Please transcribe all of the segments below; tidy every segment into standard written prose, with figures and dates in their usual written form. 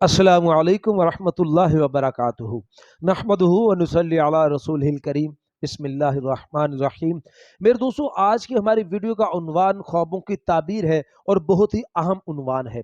अस्सलामु अलैकुम वरहमतुल्लाहि वबरकातुहू नहमदुहू व नुसल्ली अला रसूलिहिल करीम बिस्मिल्लाहिर रहमानिर रहीम। मेरे दोस्तों, आज की हमारी वीडियो का उन्वान ख्वाबों की ताबीर है और बहुत ही अहम उन्वान है।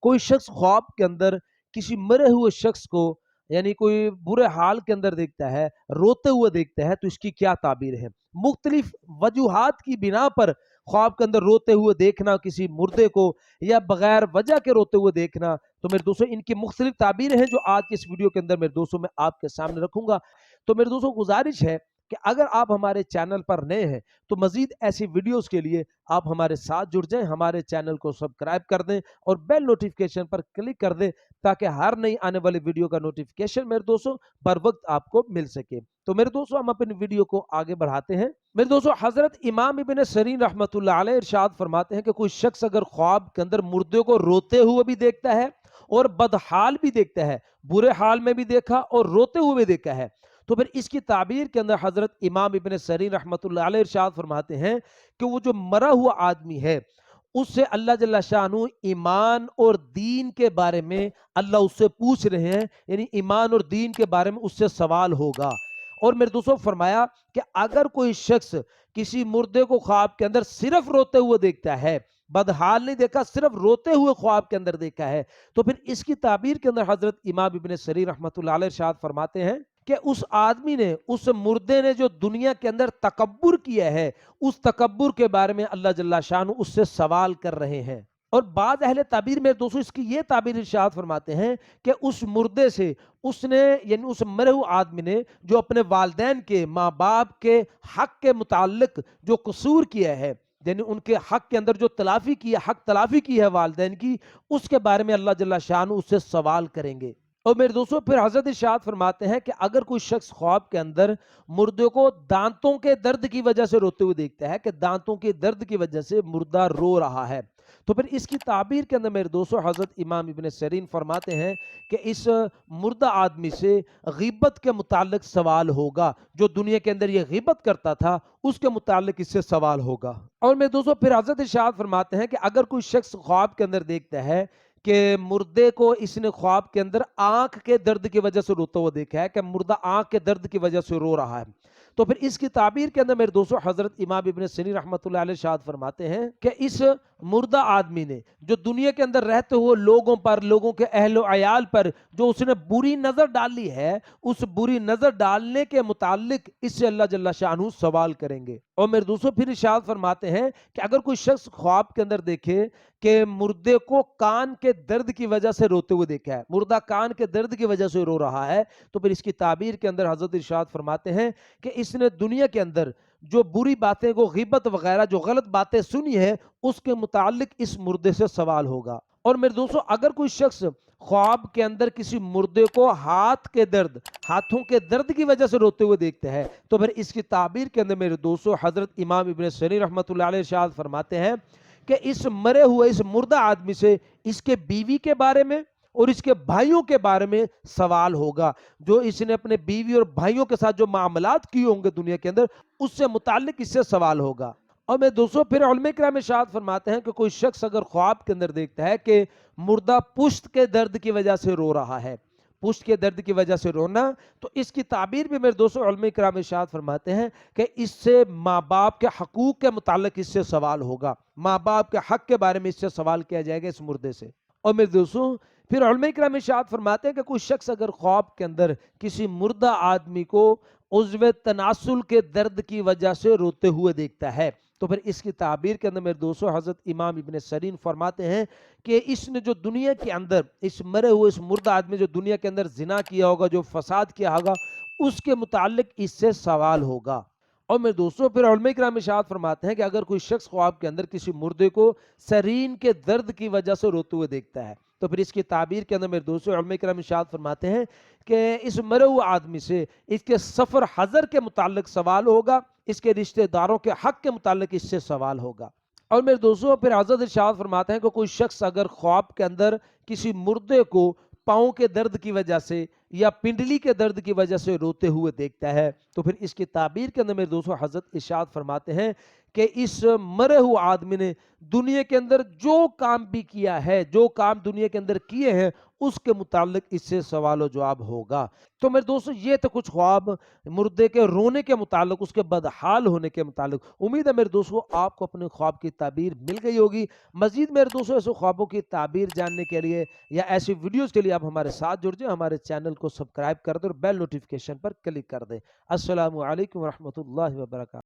कोई शख्स ख्वाब के अंदर किसी मरे हुए शख्स को यानी कोई बुरे हाल के अंदर देखता है, रोते हुए देखता है, तो इसकी क्या ताबीर है। मुख्तलिफ वजूहात की बिना पर ख्वाब के अंदर रोते हुए देखना किसी मुर्दे को, या बगैर वजह के रोते हुए देखना, तो मेरे दोस्तों इनकी मुख्तलिफ ताबीरें हैं जो आज की इस वीडियो के अंदर मेरे दोस्तों मैं आपके सामने रखूंगा। तो मेरे दोस्तों गुजारिश है कि अगर आप हमारे चैनल पर नए हैं तो मजीद ऐसी वीडियोस के लिए आप हमारे साथ जुड़ जाएं, हमारे चैनल को सब्सक्राइब कर दें और बेल नोटिफिकेशन पर क्लिक कर दें, ताकि हर नई आने वाली वीडियो का नोटिफिकेशन मेरे दोस्तों बर वक्त आपको मिल सके। तो मेरे दोस्तों हम अपनी वीडियो को आगे बढ़ाते हैं। मेरे दोस्तों हजरत इमाम इब्न सरीन रहमतुल्लाह अलैह इरशाद फरमाते हैं कि कोई शख्स अगर ख्वाब के अंदर मुर्दे को रोते हुए भी देखता है और बदहाल भी देखता है, बुरे हाल में भी देखा और रोते हुए भी देखा है, तो फिर इसकी ताबीर के अंदर हजरत इमाम इब्न सरीन रहमतुल्लाह अलैह इरशाद फरमाते हैं कि वो जो मरा हुआ आदमी है उससे अल्लाह जल्ला शानू ईमान और दीन के बारे में अल्लाह उससे पूछ रहे हैं, यानी ईमान और दीन के बारे में उससे सवाल होगा। और मेरे दोस्तों फरमाया कि अगर कोई शख्स किसी मुर्दे को ख्वाब के अंदर सिर्फ रोते हुए देखता है, बदहाल नहीं देखा, सिर्फ रोते हुए ख्वाब के अंदर देखा है, तो फिर इसकी ताबीर के अंदर हजरत इमाम इब्न सरीर रहमतुल्लाह अलैह इरशाद फरमाते हैं कि उस आदमी ने, उस मुर्दे ने जो दुनिया के अंदर तकब्बुर किया है, उस तकब्बुर के बारे में अल्लाह जल्ला शान उससे सवाल कर रहे हैं। और बाद अहले ताबीर में दोस्तों इसकी ये ताबीर इरशाद फरमाते हैं कि उस मुर्दे से उसने, यानी उस मरे हुए आदमी ने जो अपने वालदैन के, माँ बाप के हक के मुताल्लिक जो कसूर किया है, यानी उनके हक के अंदर जो तलाफी की है, हक तलाफी की है वालदैन की, उसके बारे में अल्लाह जल्ला शान उससे सवाल करेंगे। और मेरे दोस्तों फिर हजरत इरशाद फरमाते हैं कि अगर कोई शख्स ख्वाब के अंदर मुर्दे को दांतों के दर्द की वजह से रोते हुए देखता है, कि दांतों के दर्द की वजह से मुर्दा रो रहा है, तो फिर इसकी ताबीर के अंदर मेरे दोस्तों हजरत इमाम इब्न सरीन फरमाते हैं कि इस मुर्दा आदमी से गीबत के मुतालिक सवाल होगा, जो दुनिया के अंदर ये गीबत करता था उसके मुतालिक इससे सवाल होगा। और मेरे दोस्तों फिर हजरत इरशाद फरमाते हैं कि अगर कोई शख्स ख्वाब के अंदर देखता है कि मुर्दे को इसने ख्वाब के अंदर आंख के दर्द की वजह से रोता हुआ देखा है, कि मुर्दा आंख के दर्द की वजह से रो रहा है, तो फिर इसकी ताबीर के अंदर मेरे दोस्तों हजरत इमाम इब्न सनी रहमतुल्लाह अलैह शाद फरमाते हैं कि इस मुर्दा आदमी ने जो दुनिया के अंदर रहते हुए लोगों पर, लोगों के अहल अयाल पर जो उसने बुरी नजर डाली है, उस बुरी नजर डालने के मुतालिक इससे अल्लाह जल्ला शानहू सवाल करेंगे। और मेरे दोस्तों फिर इरशाद फरमाते हैं कि अगर कोई शख्स ख्वाब के अंदर देखे कि मुर्दे को कान के दर्द की वजह से रोते हुए देखा है, मुर्दा कान के दर्द की वजह से रो रहा है, तो फिर इसकी ताबीर के अंदर हजरत इरशाद फरमाते हैं कि इसने दुनिया के अंदर जो बुरी बातें को गिबत वगैरह जो गलत बातें सुनी है, उसके मुतालिक इस मुर्दे से सवाल होगा। और मेरे दोस्तों अगर कोई शख्स ख्वाब के अंदर किसी मुर्दे को हाथ के दर्द, हाथों के दर्द की वजह से रोते हुए देखते हैं, तो फिर इसकी ताबीर के अंदर मेरे दोस्तों हजरत इमाम इब्न सनी रहमतुल्लाह अलैह इरशाद फरमाते हैं कि इस मरे हुए, इस मुर्दा आदमी से इसके बीवी के बारे में और इसके भाइयों के बारे में सवाल होगा, जो इसने अपने बीवी और भाइयों के साथ जो मामलात किए होंगे दुनिया के अंदर, उससे मुताल्लिक इससे सवाल होगा। और मैं दोस्तों फिर उलमा किराम इरशाद फरमाते हैं कि कोई शख्स अगर ख्वाब के अंदर देखता है कि मुर्दा पुश्त के दर्द की वजह से रो रहा है, पुश्त के दर्द की वजह से रोना, तो इसकी ताबीर भी मेरे दोस्तों उलमा किराम इरशाद फरमाते हैं कि इससे माँ बाप के हकूक के मुताल्लिक इससे सवाल होगा, माँ बाप के हक के बारे में इससे सवाल किया जाएगा इस मुर्दे से। और मेरे दोस्तों फिर उलमा किराम इरशाद फरमाते हैं कि कोई शख्स अगर ख्वाब के अंदर किसी मुर्दा आदमी को उज़्व तनासुल के दर्द की वजह से रोते हुए देखता है, तो फिर इसकी ताबीर के अंदर मेरे दोस्तों हजरत इमाम इब्न सरीन फरमाते हैं कि इसने जो दुनिया के अंदर, इस मरे हुए इस मुर्दा आदमी जो दुनिया के अंदर जिना किया होगा, जो फसाद किया होगा, उसके मुतालिक इससे सवाल होगा। और मेरे दोस्तों फिर उलमा किराम इरशाद फरमाते हैं कि अगर कोई शख्स ख्वाब के अंदर किसी मुर्दे को सरीन के दर्द की वजह से रोते हुए देखता है, तो फिर इसकी ताबीर के अंदर मेरे दोस्तों उलमा किराम इरशाद फरमाते हैं कि इस मरे हुए आदमी से इसके सफर हजर के मुतालिक सवाल होगा, इसके रिश्तेदारों के हक के मुतालिक इससे सवाल होगा। और मेरे दोस्तों फिर हजरत इरशाद फरमाते हैं कि कोई शख्स अगर ख्वाब के अंदर किसी मुर्दे को पाँव के दर्द की वजह से या पिंडली के दर्द की वजह से रोते हुए देखता है, तो फिर इसकी ताबीर के अंदर मेरे दोस्तों हजरत इरशाद फरमाते हैं کہ اس مرے ہوئے آدمی نے دنیا کے اندر جو کام بھی کیا ہے، جو کام دنیا کے اندر کیے ہیں، اس کے متعلق اس سے سوال و جواب ہوگا۔ تو میرے دوستو یہ تو کچھ خواب مردے کے رونے کے متعلق، اس کے بدحال ہونے کے متعلق۔ امید ہے میرے دوستو آپ کو اپنے خواب کی تعبیر مل گئی ہوگی۔ مزید میرے دوستو ایسے خوابوں کی تعبیر جاننے کے لیے یا ایسی ویڈیوز کے لیے آپ ہمارے ساتھ جڑ جائیں، ہمارے چینل کو سبسکرائب کر دیں اور بیل نوٹیفیکیشن پر کلک کر دیں۔ السلام علیکم ورحمۃ اللہ وبرکاتہ۔